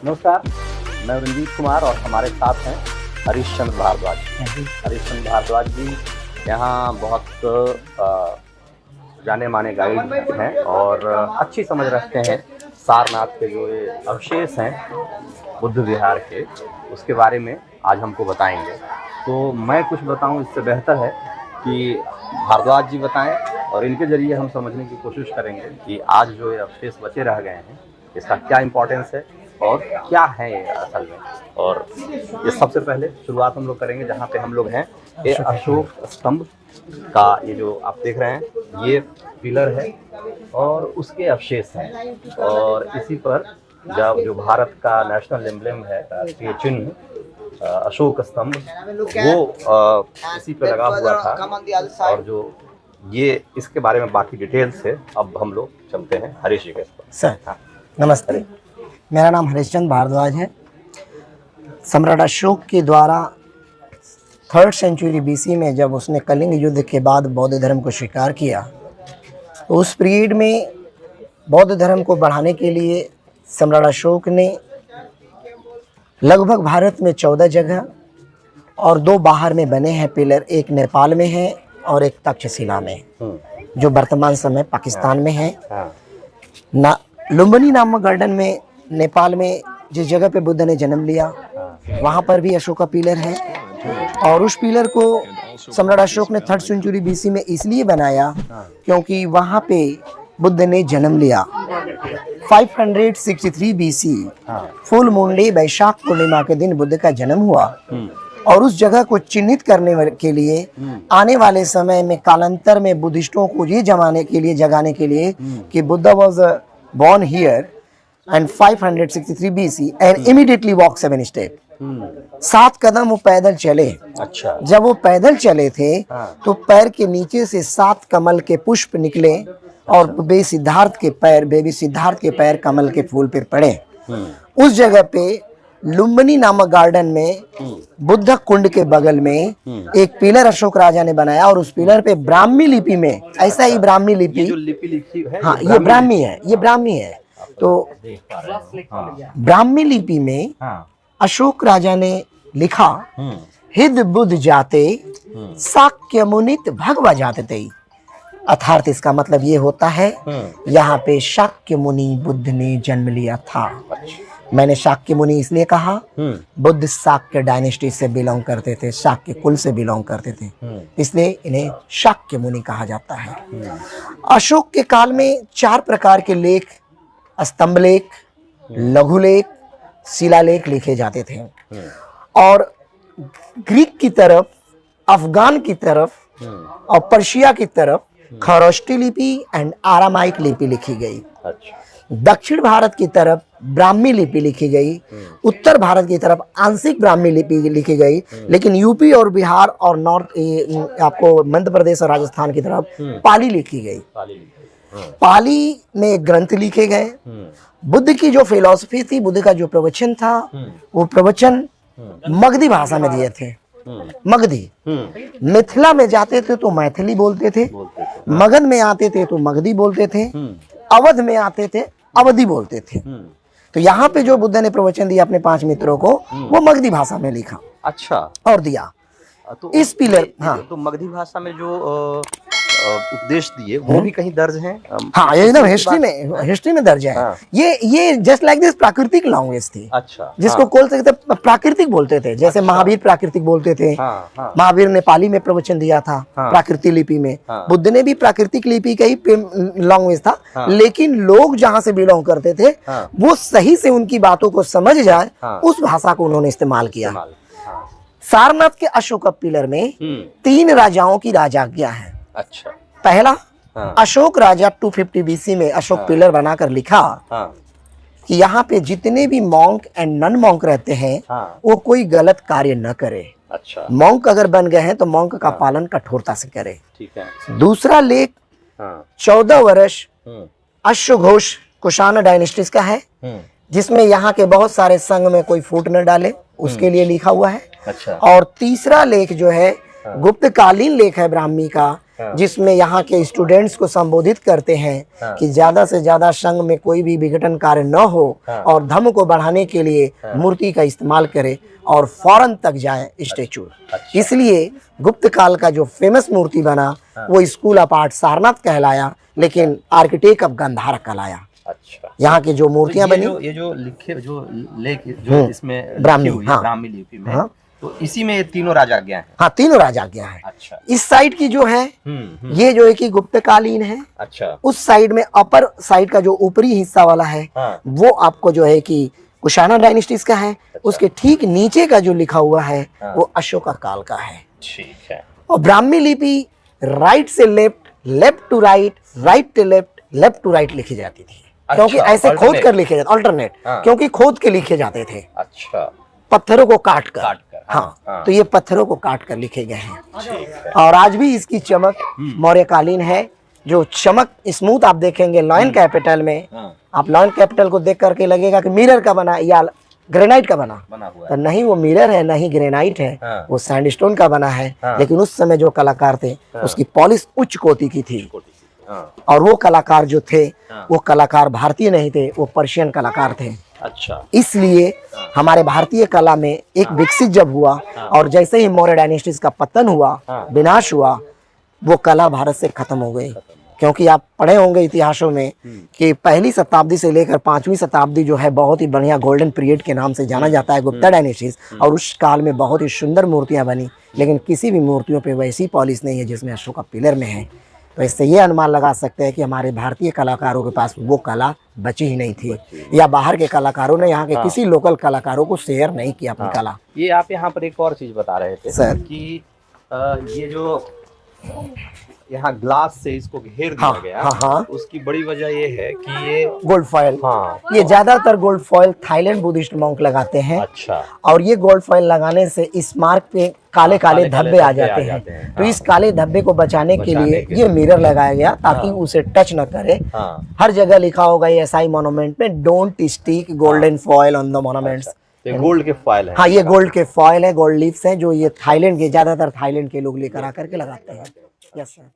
नमस्कार, मैं रंजीत कुमार और हमारे साथ हैं हरीशचंद्र भारद्वाज। हरीशचंद्र भारद्वाज जी यहाँ बहुत जाने माने गाइड हैं और अच्छी समझ रखते हैं सारनाथ के जो ये अवशेष हैं बुद्ध विहार के, उसके बारे में आज हमको बताएंगे। तो मैं कुछ बताऊं इससे बेहतर है कि भारद्वाज जी बताएं और इनके ज़रिए हम समझने की कोशिश करेंगे कि आज जो ये अवशेष बचे रह गए हैं इसका क्या इम्पोर्टेंस है और क्या है ये असल में। और ये सबसे पहले शुरुआत हम लोग करेंगे जहाँ पे हम लोग हैं, ये अशोक स्तंभ का ये जो आप देख रहे हैं ये पिलर है और उसके अवशेष हैं। और इसी पर जब जो भारत का नेशनल एम्ब्लेम है, राष्ट्रीय चिन्ह अशोक स्तंभ, वो इसी पे लगा हुआ था। और जो ये इसके बारे में बाकी डिटेल्स है, अब हम लोग चलते हैं हरीश जी के पास। सर हाँ। नमस्ते, मेरा नाम हरीशचंद्र भारद्वाज है। सम्राट अशोक के द्वारा 3rd सेंचुरी BC में जब उसने कलिंग युद्ध के बाद बौद्ध धर्म को स्वीकार किया, तो उस पीरियड में बौद्ध धर्म को बढ़ाने के लिए सम्राट अशोक ने लगभग भारत में 14 जगह और 2 बाहर में बने हैं पिलर, एक नेपाल में है और एक तक्षशिला में, जो वर्तमान समय पाकिस्तान में है। लुम्बिनी नामक गार्डन में नेपाल में जिस जगह पे बुद्ध ने जन्म लिया, वहाँ पर भी अशोक का पिलर है। और उस पिलर को सम्राट अशोक ने 3rd सेंचुरी BC में इसलिए बनाया क्योंकि वहाँ पे बुद्ध ने जन्म लिया। 563 BC full moon day, Vaishakh Purnima के दिन बुद्ध का जन्म हुआ। और उस जगह को चिन्हित करने के लिए आने वाले समय में कालांतर में बुद्धिस्टों को ये जगाने के लिए कि Buddha was born here and 563 BC and immediately walked 7 steps। 7 कदम वो पैदल चले। अच्छा। जब वो पैदल चले थे तो पैर के नीचे से 7 कमल के पुष्प निकले और बेबी सिद्धार्थ के पैर कमल के फूल पर पड़े। उस जगह पे लुम्बिनी नामक गार्डन में बुद्ध कुंड के बगल में एक पिलर अशोक राजा ने बनाया और उस पिलर पे ब्राह्मी लिपि में, ऐसा ही ब्राह्मी लिपि, ये जो लिपि लिखी है, हाँ ये ब्राह्मी है। तो ब्राह्मी लिपि में अशोक राजा ने लिखा, हिद बुद्ध जाते शाक्य मुनित भगवा जाते। अर्थात इसका मतलब ये होता है यहाँ पे शाक्य मुनि बुद्ध ने जन्म लिया था। मैंने शाक्य मुनि इसलिए कहा, बुद्ध शाक्य डायनेस्टी से बिलोंग करते थे, शाक्य कुल से बिलोंग करते थे, इसलिए इन्हें शाक्य मुनि कहा जाता है। अशोक के काल में 4 प्रकार के लेख, स्तंभ लेख, लघु लेख, शिलालेख लिखे जाते थे। और ग्रीक की तरफ, अफगान की तरफ और पर्शिया की तरफ खरोष्टी लिपि एंड आरामाइक लिपि लिखी गई। अच्छा। दक्षिण भारत की तरफ ब्राह्मी लिपि लिखी गई, उत्तर भारत की तरफ आंशिक ब्राह्मी लिपि लिखी गई, लेकिन यूपी और बिहार और नॉर्थ आपको मध्य प्रदेश और राजस्थान की तरफ पाली लिखी गई। पाली में ग्रंथ लिखे गए। बुद्ध की जो फिलॉसफी थी, बुद्ध का जो प्रवचन था, वो प्रवचन मगधी भाषा में दिए थे। मगधी, मिथिला में जाते थे तो मैथिली बोलते थे, मगध में आते थे तो मगधी बोलते थे, अवध में आते थे अवधी बोलते थे। तो यहाँ पे जो बुद्ध ने प्रवचन दिया अपने 5 मित्रों को, वो मगधी भाषा में लिखा। अच्छा। और दिया। तो इस पिलर, हाँ, तो मगधी भाषा में जो उपदेश दिए वो भी कहीं दर्ज हैं? हाँ, ये एकदम हिस्ट्री में दर्ज है। हाँ। ये जस्ट लाइक दिस प्राकृतिक लैंग्वेज थी। अच्छा। जिसको बोल सकते प्राकृतिक बोलते थे, जैसे महावीर प्राकृतिक बोलते थे। महावीर ने पाली में प्रवचन दिया था, प्राकृतिक लिपि में। बुद्ध ने भी प्राकृतिक लिपि का ही लैंग्वेज था, लेकिन लोग जहाँ से बिलोंग करते थे वो सही से उनकी बातों को समझ जाए, उस भाषा को उन्होंने इस्तेमाल किया। सारनाथ के अशोक पिलर में 3 राजाओं की राजाज्ञा है। अच्छा। पहला, अशोक राजा 250 BC में अशोक पिलर बनाकर लिखा कि यहाँ पे जितने भी मॉन्क एंड नन मॉन्क रहते हैं वो कोई गलत कार्य न करे। अच्छा। मॉन्क अगर बन गए हैं तो मॉन्क का पालन कठोरता से करे। ठीक है। दूसरा लेख 14 वर्ष अश्वघोष कुषाण डायनेस्टीज का है, जिसमें यहाँ के बहुत सारे संघ में कोई फूट न डाले, उसके लिए लिखा हुआ है। अच्छा। और तीसरा लेख जो है गुप्तकालीन लेख है ब्राह्मी का, जिसमें यहाँ के स्टूडेंट्स को संबोधित करते हैं कि ज्यादा से ज्यादा संघ में कोई भी विघटन कार्य न हो और धर्म को बढ़ाने के लिए मूर्ति का इस्तेमाल करे और फौरन तक जाए स्टेचू। इसलिए गुप्त काल का जो फेमस मूर्ति बना वो स्कूल ऑफ आर्ट सारनाथ कहलाया, लेकिन आर्किटेक्ट ऑफ गांधार कहलाया। अच्छा, यहाँ की जो मूर्तियां बनी, ये जो लिखे जो लेख जो इसमें ब्राह्मी, ब्राह्मी लिपि में, तो इसी में ये तीनों राजाज्ञा हैं। हाँ, तीनों राजाज्ञा हैं। अच्छा, इस साइड की जो है ये जो है कि गुप्त कालीन है। अच्छा, उस साइड में अपर साइड का जो ऊपरी हिस्सा वाला है वो आपको जो है कि कुशाना डायनेस्टीज का है। उसके ठीक नीचे का जो लिखा हुआ है वो अशोका काल का है। ठीक है। और ब्राह्मी लिपि राइट से left, left to right, right to left, left to right लिखी जाती थी। क्योंकि ऐसे खोद कर लिखे जाते, अल्टरनेट, क्योंकि खोद के लिखे जाते थे। अच्छा, पत्थरों को काट कर। हाँ, तो ये पत्थरों को काट कर लिखे गए हैं। और आज भी इसकी चमक मौर्यकालीन है। जो चमक स्मूथ आप देखेंगे लॉयन कैपिटल में, आप लॉयन कैपिटल को देख करके लगेगा कि मिरर का बना या ग्रेनाइट का बना हुआ है। तो नहीं, वो मिरर है, नहीं ग्रेनाइट है, वो सैंडस्टोन का बना है। लेकिन उस समय जो कलाकार थे उसकी पॉलिश उच्च कोटि की थी। और वो कलाकार जो थे वो कलाकार भारतीय नहीं थे, वो पर्शियन कलाकार थे। अच्छा, इसलिए हमारे भारतीय कला में एक विकसित जब हुआ और जैसे ही मौर्य डायनेस्टीज का पतन हुआ, विनाश हुआ, वो कला भारत से खत्म हो गई। क्योंकि आप पढ़े होंगे इतिहासों में कि पहली शताब्दी से लेकर 5वीं शताब्दी जो है बहुत ही बढ़िया गोल्डन पीरियड के नाम से जाना जाता है, गुप्ता डायनेस्टीज। और उस काल में बहुत ही सुंदर मूर्तियां बनी, लेकिन किसी भी मूर्तियों पे वैसी पॉलिश नहीं है जिसमें अशोका पिलर में है। तो इससे ये अनुमान लगा सकते हैं कि हमारे भारतीय कलाकारों के पास वो कला बची ही नहीं थी, या बाहर के कलाकारों ने यहाँ के किसी लोकल कलाकारों को शेयर नहीं किया अपनी कला। ये आप यहाँ पर एक और चीज बता रहे थे सर कि ये जो यहाँ ग्लास से इसको घेर दिया गया, उसकी बड़ी वजह ये है कि ये गोल्ड फॉयल, ये ज्यादातर gold foil Thailand Buddhist monk लगाते हैं। अच्छा, और ये गोल्ड फॉयल लगाने से इस मार्क पे काले काले धब्बे आ जाते हैं। तो इस काले धब्बे को बचाने के लिए ये मिरर लगाया गया ताकि उसे टच न करे। हर जगह लिखा होगा ये एसआई मोन्यूमेंट में, don't stick golden foil on the monuments. ये गोल्ड के फॉयल है। हाँ, ये गोल्ड के फॉयल है, गोल्ड लीव्स हैं, जो ये थाईलैंड के ज्यादातर थाईलैंड के लोग लेकर आकर के लगाते हैं। Yes sir.